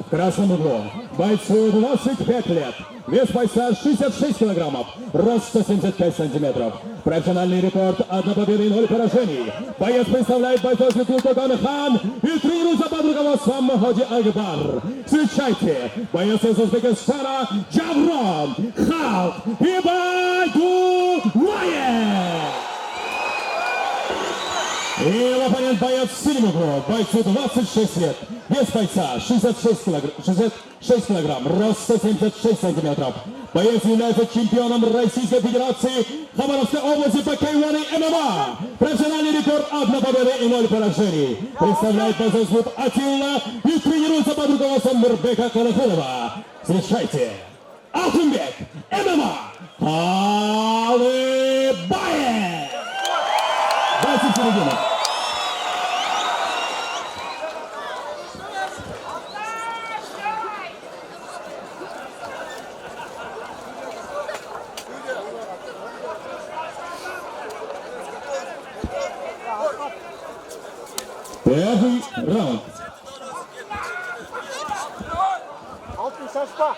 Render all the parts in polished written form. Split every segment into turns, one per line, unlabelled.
В красном углу бойцу 25 лет, вес бойца 66 килограммов, рост 175 сантиметров. Профессиональный рекорд 1 победы и 0 поражений. Боец представляет бойцовский клуб Хан и тренируется под руководством Маходи Акбар. Встречайте, боец из Узбекистана Джаврон Халк Ибайдуллаев. И его оппонент боец в синем углу, бойцу 26 лет, вес бойца 66 килограмм, рост 176 сантиметров. Боец является чемпионом Российской Федерации Хабаровской области по K1 ММА. Профессиональный рекорд 1 победы и 0 поражений. Представляет бойцовский клуб Атилла и тренируется под руководством Мирбека Карахулова. Встречайте, Алтынбек ММА Алыбаев. Дайте середину. Первый раунд.
Алтын шашпа.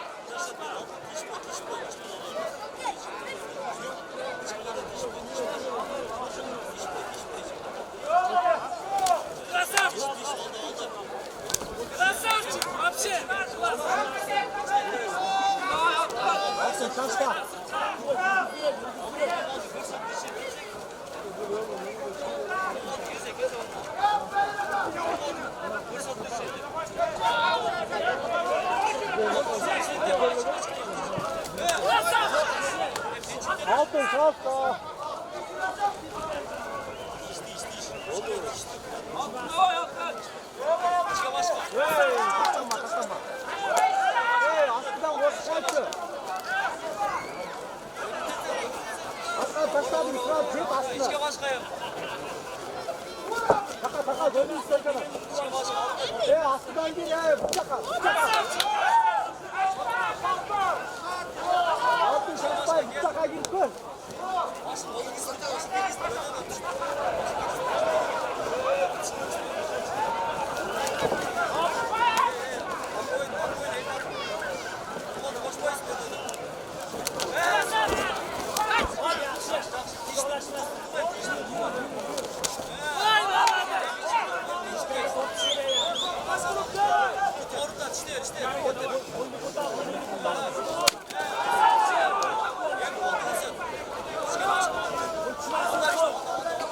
Красавчик! Вообще!
Алтын шашпа. Алтын шашпа. Астыдан қосқаншы. Астыдан таштадым, сұрап жеп астына. Тақа, дөлін істерген. Астыдан кейін, бұчақа. Алтын шашпай, бұчақа келіп көр.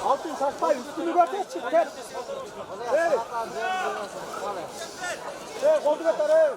Алтын шашпай, үстіні көрсетші, кәт. Қолды көтер,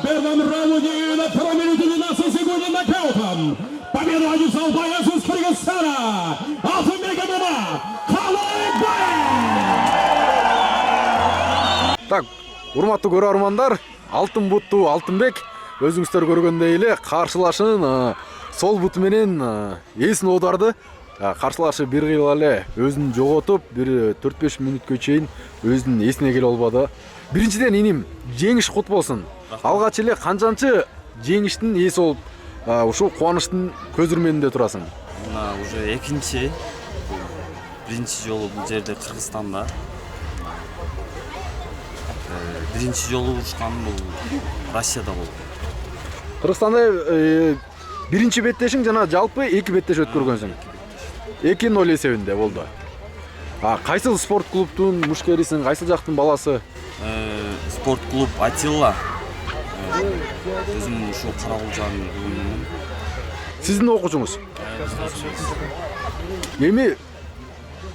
В первом раунде на 2 минуте 12 секунд нокаутом победу одержал боец из Кыргызстана Алтынбек ММА Алыбаев.
Так, урматтуу көрөрмандар, алтын буттуу Алтынбек өзүңүздөр көргөндөй эле каршылашын сол буту менен эсин оодарды. Каршылашы бир кыйла эле өзүн жоготуп, бир 4-5 мүнөткө чейин өзүнүн эсине келе албады. Биринчиден иним жеңиш кут болсун. Алгач эле канчанчы жеңиштин эси болуп, ушул кубанычтын көзүрмөнүндө турасың?
Мына уже экинчи, биринчи жолу бул жерде Кыргызстанда. Биринчи жолу урушкан бул Россияда болду.
Кыргызстанда биринчи беттешиң жана жалпы 2 беттеш өткөргөнсүң. 2-0 эсебинде болду. Кайсыл спорт клубтун мушкерисиң, кайсыл жактын баласы?
Спорт клуб Атилла. Өзүм ушул Карагулжанын үйүнүн.
Сиздин окуучуңуз? Эми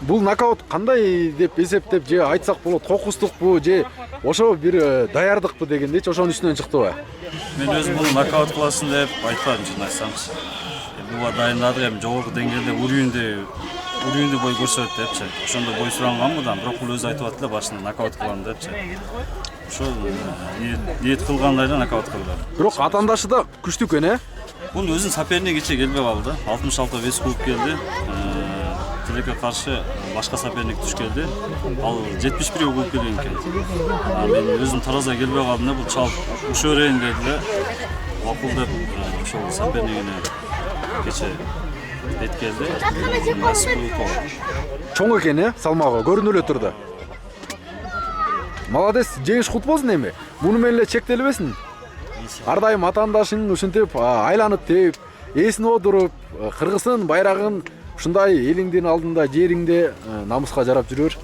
бул нокаут кандай деп эсептеп же айтсак болот, кокустукпу же ошо бир даярдыкпы дегендейчи, ошонун үстүнөн чыктыбы?
Мен өзүм бул нокаут кыласың деп айтпадым, чын айтсамчы. буга дайындадык, эми жогорку деңгээлде урүүндө бой көрсөт депчи. Ошондо бой суранган мыдан, бирок бул өзү айтып атты башында нокаут кылам депчи. Ошо ниет кылгандай эле нокаут кылды.
Бирок атандашы да күчтүү экен, э?
Бунун өзүнүн соперниги кече келбей калды. 66 вес кубок келди. Тилекке каршы башка соперник туш келди. Ал 71 кубок келген экен. Мен өзүм тараза келбей калдым да, бул чалып ушо берейин деди эле. Окул деп ошол сопернигине кече бет келди.
Чоң экен, э? Салмагы көрүнүп эле турду. Молодец, жеңиш кут болсун эми. Муну менен эле чектелбесин. Ар дайым атаандашың ушинтип айланып тээп, эсине отуруп, Кыргыздын байрагын ушундай элиңдин алдында жериңде намыска жарап жүрөр.